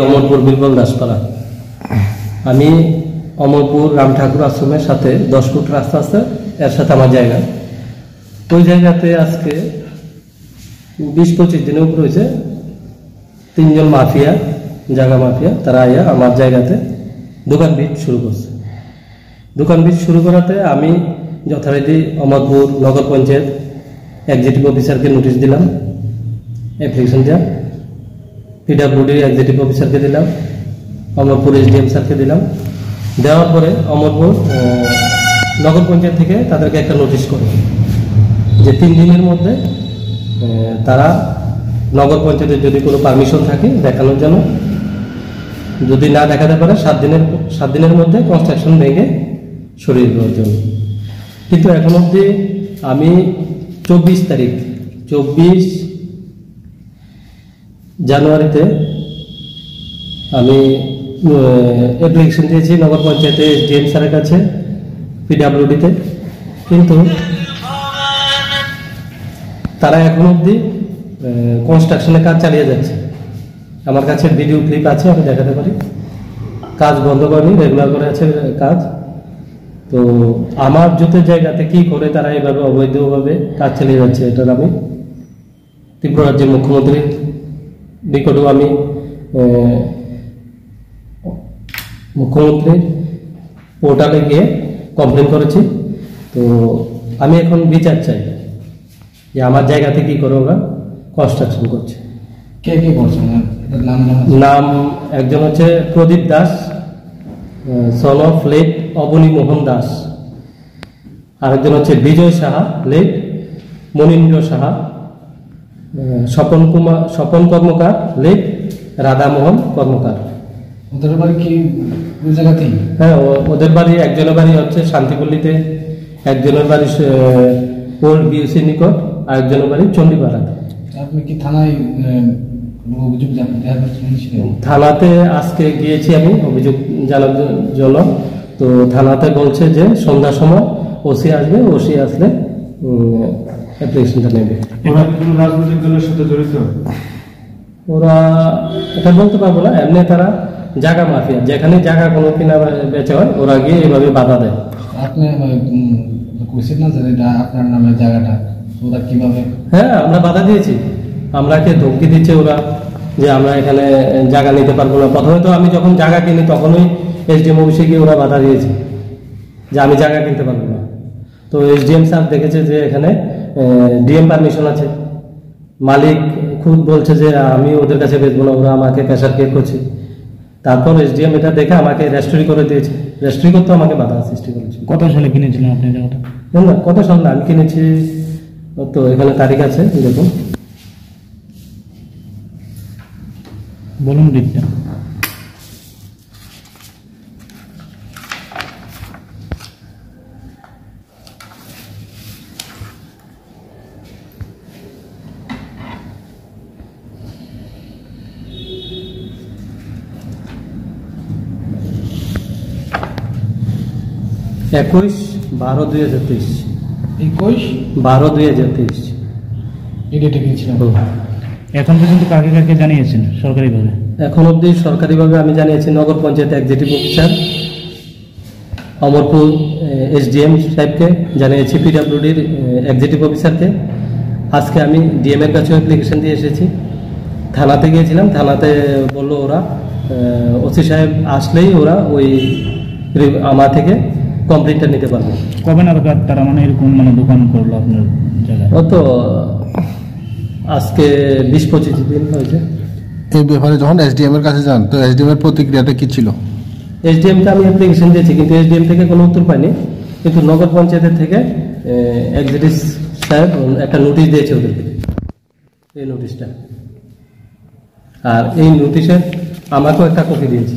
অমরপুর বীরবল দাসপাড়া। আমি অমরপুর রাম ঠাকুর আশ্রমের সাথে 10 ফুট রাস্তা আছে, এর সাথে আমার জায়গা। ওই জায়গাতে আজকে 20-25 দিনের উপর হয়েছে 3 জন মাফিয়া, জায়গা মাফিয়া, তারা আইয়া আমার জায়গাতে দোকান ভিট শুরু করছে। দোকান ভিট শুরু করাতে আমি যথারীতি অমরপুর নগর পঞ্চায়েত এক্সিকিউটিভ অফিসারকে নোটিশ দিলাম, অ্যাপ্লিকেশন দেওয়া, পিডব্লিউডি এক্সিকিউটিভ অফিসারকে দিলাম, অমরপুর এসডিএম স্যারকে দিলাম। দেওয়ার পরে অমরপুর নগর পঞ্চায়েত থেকে তাদেরকে একটা নোটিশ করে যে 3 দিনের মধ্যে তারা নগর পঞ্চায়েতের যদি কোনো পারমিশন থাকে দেখানোর জন্য, যদি না দেখাতে পারে 7 দিনের মধ্যে কনস্ট্রাকশন ভেঙে সরিয়ে দেওয়ার জন্য। কিন্তু এখন অবধি আমি 24 জানুয়ারিতে আমি অ্যাপ্লিকেশন দিয়েছি নগর পঞ্চায়েতে এসডিএম স্যারের কাছে, পিডব্লিউডিতে, কিন্তু তারা এখন অবধি কনস্ট্রাকশনের কাজ চালিয়ে যাচ্ছে। আমার কাছে ভিডিও ক্লিপ আছে, আমি দেখাতে পারি। কাজ বন্ধ করেনি, রেগুলার করে আছে কাজ। তো আমার জুতের জায়গাতে কি করে তারা এইভাবে অবৈধভাবে কাজ চালিয়ে যাচ্ছে, এটার আমি ত্রিপুরা রাজ্যের মুখ্যমন্ত্রীর নিকটেও আমি মুখ্যমন্ত্রীর পোর্টালে গিয়ে কমপ্লেন করেছি। তো আমি এখন বিচার চাই যে আমার জায়গাতে কি করে ওরা কনস্ট্রাকশন করছে। কে কে করছে? নাম একজন হচ্ছে Pradip Das, son of late Abani Mohan Das. আরেকজন হচ্ছে বিজয় সাহা, লেট মনীন্দ্র সাহা, স্বপন কর্মকার, লেট রাধামোহন কর্মকার। ওদের বাড়ি কি ওই জায়গাতেই? হ্যাঁ, ওদের বাড়ি, একজনের বাড়ি হচ্ছে শান্তিপল্লীতে, একজনের বাড়ি ওল্ড বিউসি নিকট, আর একজনের বাড়ি চণ্ডীপাড়াতে। আপনি কি থানায় অভিযোগ জানাচ্ছিলেন? থানাতে আজকে গিয়েছি আমি অভিযোগ জানার জন্য। তো থানাতে বলছে যে সন্ধ্যার সময় ওসি আসবে, ওসি আসলে অ্যাপ্লিকেশনটা নেবে। ওরা কোনো রাজনৈতিক দলের সাথে জড়িত? ওরা এটা বলতে পারবো না, এমনি তারা জায়গা মাফিয়া, যেখানে জায়গা কোনো কিনা বেচা হয় ওরা গিয়ে এইভাবে বাধা দেয়। আপনি কোশ্চেন না জানেন আপনার নামে জায়গাটা ওরা কিভাবে? হ্যাঁ, আমরা বাধা দিয়েছি, আমরাকে ধমকি দিচ্ছে ওরা যে আমরা এখানে জায়গা নিতে পারবো না। প্রথমে তো আমি যখন জায়গা কিনি তখনই এসডিএম অফিসে গিয়ে ওরা বাধা দিয়েছে যে আমি জায়গা কিনতে পারবো না। তো এসডিএম স্যার দেখেছে যে এখানে ডিএম পারমিশন আছে, মালিক খুব বলছে যে আমি ওদের কাছে বেচবো না, ওরা আমাকে প্রেশার ক্রিয়েট করছে। তারপর এসডিএম এটা দেখে আমাকে রেজিস্ট্রি করে দিয়েছে, রেজিস্ট্রি করতে আমাকে বাধা সৃষ্টি করেছে। কত সালে কিনেছিলেন আপনি জায়গাটা? না, কত সাল না, আমি কিনেছি, তো এখানে তারিখ আছে, দেখুন, বলুন ডেটটা। একুশ 12/2023। 21/12/2023 এই ডেটে কিনেছিলাম। এখন পর্যন্ত কাকে কাকে জানিয়েছেন সরকারিভাবে? এখন অবধি সরকারিভাবে আমি জানিয়েছি Nagar Panchayat executive officer, Amarpur SDM সাহেবকে জানিয়েছি, পিডব্লিউডির এক্সিকিউটিভ অফিসারকে। আজকে আমি ডিএম এর কাছেও অ্যাপ্লিকেশন দিয়ে এসেছি। থানাতে গিয়েছিলাম, থানাতে বললো ওরা ওসি সাহেব আসলেই ওরা ওই আমার থেকে কমপ্লেনটা নিতে পারবে। কবে নাগাদ তারা মানে এরকম দোকান করলো আপনার জায়গায়? ও তো আজকে 20-25 দিন হয়েছে। এই ব্যাপারে যখন এসডিএম এর কাছে যান, তো এসডিএম এর প্রতিক্রিয়াটা কি ছিল? এসডিএমকে আমি অ্যাপ্লিকেশন দিয়েছি, কিন্তু এসডিএম থেকে কোনো উত্তর পাইনি। কিন্তু নগর পঞ্চায়েতের থেকে এক্সিকিউটিভ সাহেব একটা নোটিশ দিয়েছে ওদেরকে, এই নোটিশটা, আর এই নোটিশে আমাকেও একটা কপি দিয়েছে।